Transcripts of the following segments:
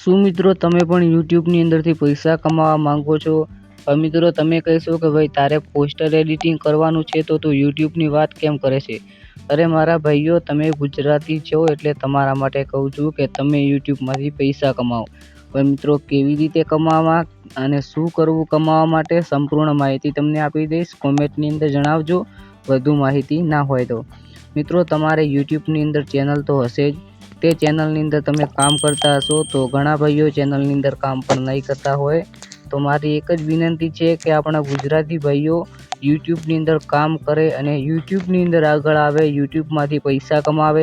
શું મિત્રો તમે પણ યુટ્યુબની અંદરથી પૈસા કમાવા માંગો છો? મિત્રો તમે કહેશો કે ભાઈ તારે પોસ્ટર એડિટિંગ કરવાનું છે તો તું યુટ્યુબની વાત કેમ કરે છે? અરે મારા ભાઈઓ, તમે ગુજરાતી છો એટલે તમારા માટે કહું છું કે તમે યુટ્યુબમાંથી પૈસા કમાઓ. હવે મિત્રો કેવી રીતે કમાવા અને શું કરવું કમાવા માટે સંપૂર્ણ માહિતી તમને આપી દઈશ. કોમેન્ટની અંદર જણાવજો વધુ માહિતી ના હોય તો. મિત્રો તમારે યુટ્યુબની અંદર ચેનલ તો હશે જ. તે ચેનલની અંદર તમે કામ કરતા હશો તો ઘણા ભાઈઓ ચેનલની અંદર કામ પણ નહીં કરતા હોય. તો મારી એક જ વિનંતી છે કે આપણા ગુજરાતી ભાઈઓ યુટ્યુબની અંદર કામ કરે અને યુટ્યુબની અંદર આગળ આવે, યુટ્યુબમાંથી પૈસા કમાવે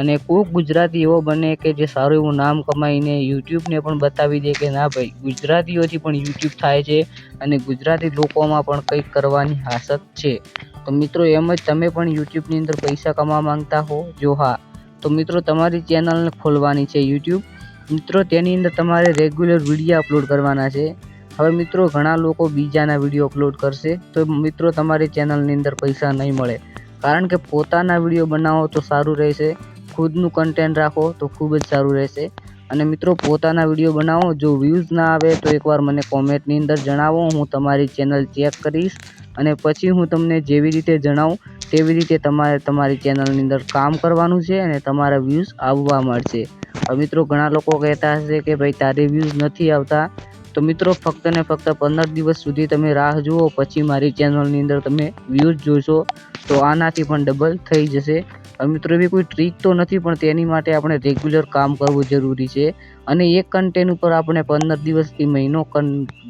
અને કોઈક ગુજરાતી એવો બને કે જે સારું એવું નામ કમાઈને યુટ્યુબને પણ બતાવી દે કે ના ભાઈ, ગુજરાતીઓથી પણ યુટ્યુબ થાય છે અને ગુજરાતી લોકોમાં પણ કંઈક કરવાની હાસત છે. તો મિત્રો એમ જ તમે પણ યુટ્યુબની અંદર પૈસા કમાવા માંગતા હો? જો હા, તો મિત્રો તમારી ચેનલને ખોલવાની છે યુટ્યુબ. મિત્રો તેની અંદર તમારે રેગ્યુલર વિડીયો અપલોડ કરવાના છે. હવે મિત્રો ઘણા લોકો બીજાના વિડીયો અપલોડ કરશે તો મિત્રો તમારી ચેનલની અંદર પૈસા નહીં મળે. કારણ કે પોતાના વિડીયો બનાવો તો સારું રહેશે, ખુદનું કન્ટેન્ટ રાખો તો ખૂબ જ સારું રહેશે. અને મિત્રો પોતાના વિડીયો બનાવો, જો વ્યૂઝ ના આવે તો એકવાર મને કોમેન્ટની અંદર જણાવો, હું તમારી ચેનલ ચેક કરીશ અને પછી હું તમને જેવી રીતે જણાવું તેવી રીતે તમારે તમારી ચેનલની અંદર કામ કરવાનું છે અને તમારા વ્યૂઝ આવવા મળશે. હવે મિત્રો ઘણા લોકો કહેતા હશે કે ભાઈ તારે વ્યૂઝ નથી આવતા, તો મિત્રો ફક્ત ને ફક્ત 15 દિવસ સુધી તમે રાહ જુઓ, પછી મારી ચેનલની અંદર તમે વ્યૂઝ જોશો તો આનાથી પણ ડબલ થઈ જશે. હવે મિત્રો એવી કોઈ ટ્રીક તો નથી, પણ તેની માટે આપણે રેગ્યુલર કામ કરવું જરૂરી છે અને એક કન્ટેન્ટ ઉપર આપણે 15 દિવસથી મહિનો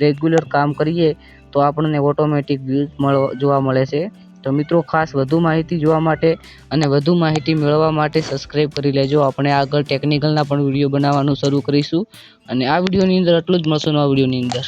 રેગ્યુલર કામ કરીએ તો આપણને ઓટોમેટિક વ્યૂઝ જોવા મળે છે. તો મિત્રો ખાસ વધુ માહિતી જોવા માટે અને વધુ માહિતી મેળવવા માટે સબસ્ક્રાઈબ કરી લેજો. આપણે આગળ ટેકનિકલના પણ વિડીયો બનાવવાનું શરૂ કરીશું અને આ વિડીયોની અંદર આટલું જ મળશું નવા વિડીયોની અંદર.